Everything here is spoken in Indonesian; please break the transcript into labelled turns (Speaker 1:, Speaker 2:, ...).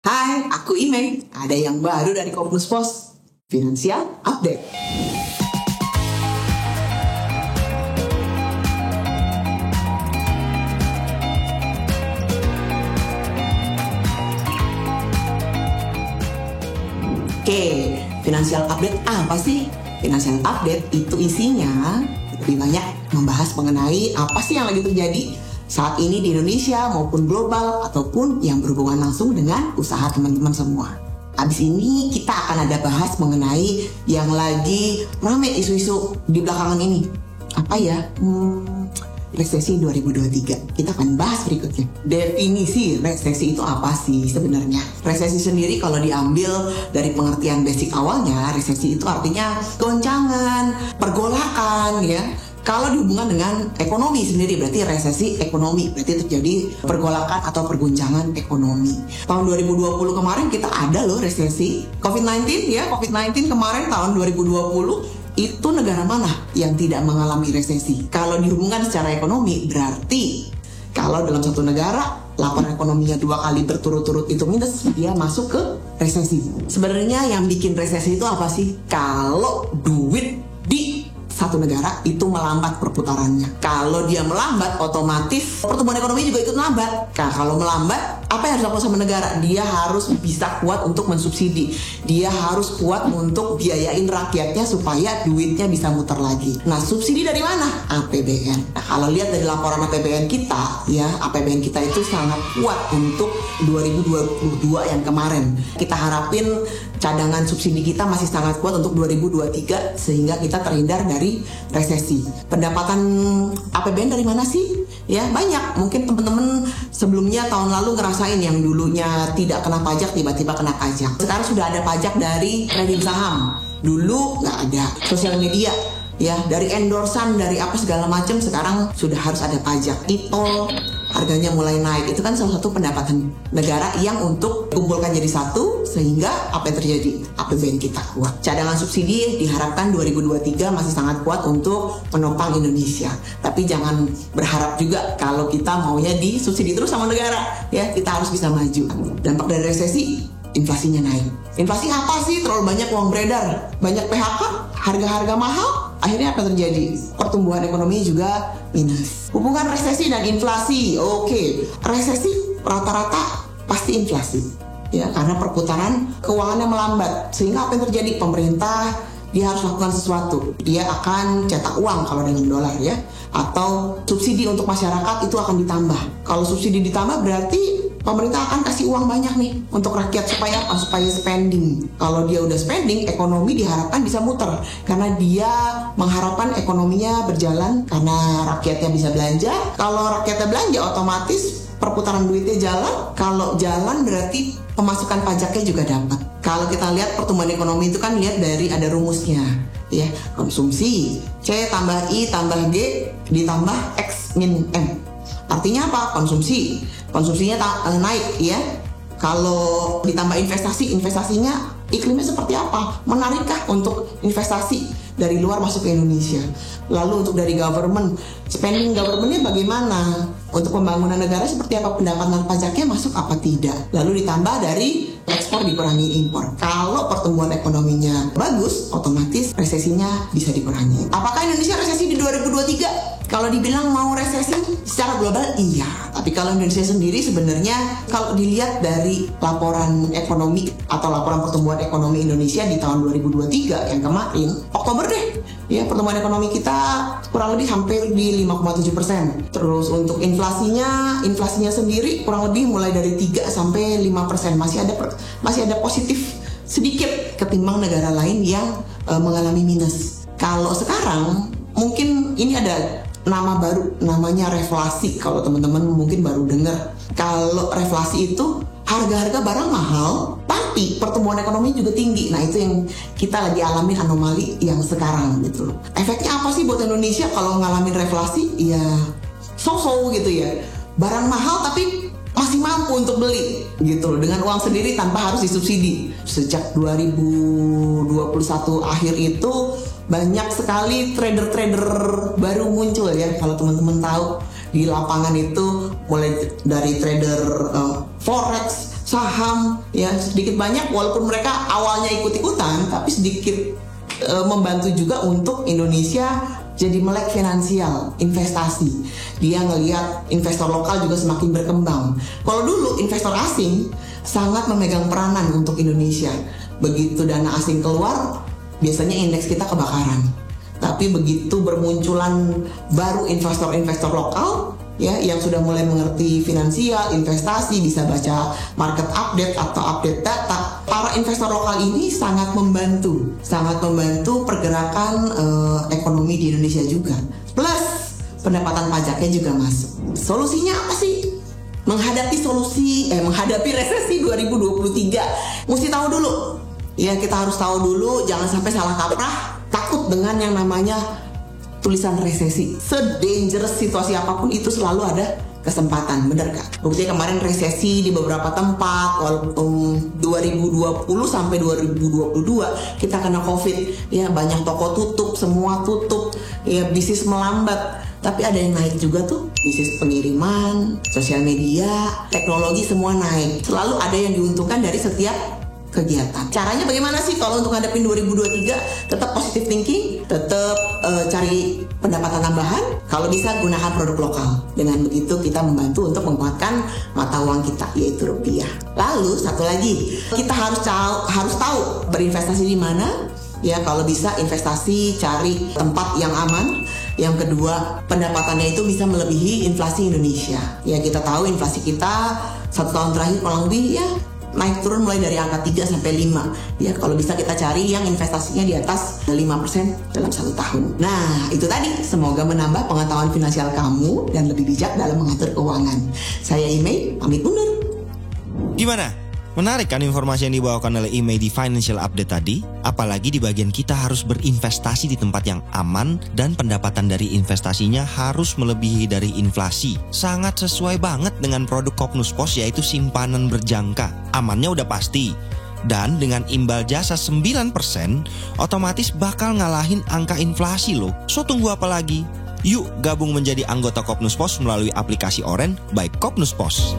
Speaker 1: Hai, aku Ime. Ada yang baru dari Kompas Pos, Financial Update. Oke, Financial Update apa sih? Financial Update itu isinya lebih banyak membahas mengenai apa sih yang lagi terjadi saat ini di Indonesia maupun global ataupun yang berhubungan langsung dengan usaha teman-teman semua. Abis ini kita akan ada bahas mengenai yang lagi ramai isu-isu di belakangan ini. Apa ya? Resesi 2023. Kita akan bahas berikutnya. Definisi resesi itu apa sih sebenarnya? Resesi sendiri kalau diambil dari pengertian basic awalnya, resesi itu artinya goncangan, pergolakan ya. Kalau dihubungkan dengan ekonomi sendiri berarti resesi ekonomi, berarti terjadi pergolakan atau perguncangan ekonomi. Tahun 2020 kemarin kita ada loh resesi. COVID-19 ya, COVID-19 kemarin tahun 2020 itu negara mana yang tidak mengalami resesi? Kalau dihubungkan secara ekonomi berarti kalau dalam satu negara laporan ekonominya 2 kali berturut-turut itu minus, dia masuk ke resesi. Sebenarnya yang bikin resesi itu apa sih? Kalau duit di satu negara itu melambat perputarannya. Kalau dia melambat, otomatis pertumbuhan ekonomi juga ikut melambat. Nah, kalau melambat, apa yang harus dilakukan sama negara? Dia harus bisa kuat untuk mensubsidi. Dia harus kuat untuk biayain rakyatnya supaya duitnya bisa muter lagi. Nah, subsidi dari mana? APBN. Nah, kalau lihat dari laporan APBN kita, ya, APBN kita itu sangat kuat untuk 2022 yang kemarin. Kita harapin cadangan subsidi kita masih sangat kuat untuk 2023 sehingga kita terhindar dari resesi. Pendapatan APBN dari mana sih? Ya banyak. Mungkin teman-teman sebelumnya tahun lalu ngerasain yang dulunya tidak kena pajak tiba-tiba kena pajak. Sekarang sudah ada pajak dari trading saham. Dulu nggak ada. Sosial media ya, dari endorsan, dari apa segala macam sekarang sudah harus ada pajak. Itu harganya mulai naik. Itu kan salah satu pendapatan negara yang untuk kumpulkan jadi satu sehingga apa yang terjadi? APBN kita kuat. Cadangan subsidi diharapkan 2023 masih sangat kuat untuk menopang Indonesia. Tapi jangan berharap juga kalau kita maunya disubsidi terus sama negara. Ya, kita harus bisa maju. Dampak dari resesi, inflasinya naik. Inflasi apa sih? Terlalu banyak uang beredar, banyak PHK, harga-harga mahal. Akhirnya apa terjadi? Pertumbuhan ekonomi juga minus. Hubungan resesi dan inflasi. Oke, resesi rata-rata pasti inflasi. Ya, karena perputaran keuangannya melambat. Sehingga apa yang terjadi? Pemerintah dia harus lakukan sesuatu. Dia akan cetak uang kalau dengan dolar ya. Atau subsidi untuk masyarakat itu akan ditambah. Kalau subsidi ditambah berarti pemerintah akan kasih uang banyak nih untuk rakyat supaya apa? Supaya spending. Kalau dia udah spending, ekonomi diharapkan bisa muter. Karena dia mengharapkan ekonominya berjalan karena rakyatnya bisa belanja. Kalau rakyatnya belanja otomatis perputaran duitnya jalan. Kalau jalan berarti pemasukan pajaknya juga dapat. Kalau kita lihat pertumbuhan ekonomi itu kan lihat dari ada rumusnya. Ya, konsumsi C tambah I tambah G ditambah X min M. Artinya apa? Konsumsinya naik ya. Kalau ditambah investasi, investasinya iklimnya seperti apa? Menarikkah untuk investasi dari luar masuk ke Indonesia? Lalu untuk dari government, spending governmentnya bagaimana? Untuk pembangunan negara seperti apa? Pendapatan pajaknya masuk apa tidak? Lalu ditambah dari ekspor dikurangi impor. Kalau pertumbuhan ekonominya bagus, otomatis resesinya bisa dikurangi. Apakah Indonesia resesi di 2023? Kalau dibilang mau resesi secara global, iya. Tapi kalau Indonesia sendiri sebenarnya kalau dilihat dari laporan ekonomi atau laporan pertumbuhan ekonomi Indonesia di tahun 2023 yang kemarin, Oktober deh, ya pertumbuhan ekonomi kita kurang lebih hampir di 5,7%. Terus untuk inflasinya sendiri kurang lebih mulai dari 3 sampai 5%. Masih ada positif sedikit ketimbang negara lain yang mengalami minus. Kalau sekarang mungkin ini ada nama baru, namanya reflasi. Kalau teman-teman mungkin baru dengar. Kalau reflasi itu harga-harga barang mahal, tapi pertumbuhan ekonomi juga tinggi. Nah, itu yang kita lagi alamin anomali yang sekarang gitu loh. Efeknya apa sih buat Indonesia kalau ngalamin reflasi? Ya, so-so gitu ya. Barang mahal tapi masih mampu untuk beli gitu loh, dengan uang sendiri tanpa harus disubsidi. Sejak 2021 akhir itu banyak sekali trader-trader baru muncul ya. Kalau teman-teman tahu di lapangan itu mulai dari trader forex saham, ya sedikit banyak walaupun mereka awalnya ikut-ikutan, tapi sedikit membantu juga untuk Indonesia jadi melek finansial, investasi. Dia ngelihat investor lokal juga semakin berkembang. Kalau dulu investor asing sangat memegang peranan untuk Indonesia. Begitu dana asing keluar, biasanya indeks kita kebakaran. Tapi begitu bermunculan baru investor-investor lokal, ya yang sudah mulai mengerti finansial, investasi, bisa baca market update atau update data, para investor lokal ini sangat membantu pergerakan ekonomi di Indonesia juga. Plus pendapatan pajaknya juga masuk. Solusinya apa sih? Menghadapi resesi 2023, mesti tahu dulu. Ya kita harus tahu dulu, jangan sampai salah kaprah, takut dengan yang namanya tulisan resesi. Se-dangerous situasi apapun itu selalu ada kesempatan, bener gak? Buktinya kemarin resesi di beberapa tempat, walaupun 2020 sampai 2022 kita kena COVID, ya banyak toko tutup, semua tutup, ya bisnis melambat. Tapi ada yang naik juga tuh, bisnis pengiriman, sosial media, teknologi semua naik. Selalu ada yang diuntungkan dari setiap kegiatan. Caranya bagaimana sih kalau untuk ngadepin 2023? Tetap positive thinking, tetap cari pendapatan tambahan. Kalau bisa gunakan produk lokal. Dengan begitu kita membantu untuk menguatkan mata uang kita, yaitu rupiah. Lalu satu lagi, kita harus tahu berinvestasi di mana. Ya kalau bisa investasi cari tempat yang aman. Yang kedua, pendapatannya itu bisa melebihi inflasi Indonesia. Ya kita tahu inflasi kita 1 tahun terakhir kurang lebih ya naik turun mulai dari angka 3 sampai 5. Ya kalau bisa kita cari yang investasinya di atas 5% dalam 1 tahun. Nah itu tadi, semoga menambah pengetahuan finansial kamu dan lebih bijak dalam mengatur keuangan. Saya Imei, pamit undur.
Speaker 2: Gimana? Menarik kan informasi yang dibawakan oleh Imei di Financial Update tadi? Apalagi di bagian kita harus berinvestasi di tempat yang aman dan pendapatan dari investasinya harus melebihi dari inflasi. Sangat sesuai banget dengan produk Kopnus Pos, yaitu simpanan berjangka. Amannya udah pasti. Dan dengan imbal jasa 9%, otomatis bakal ngalahin angka inflasi loh. So tunggu apa lagi? Yuk gabung menjadi anggota Kopnus Pos melalui aplikasi Oren by Kopnus Pos.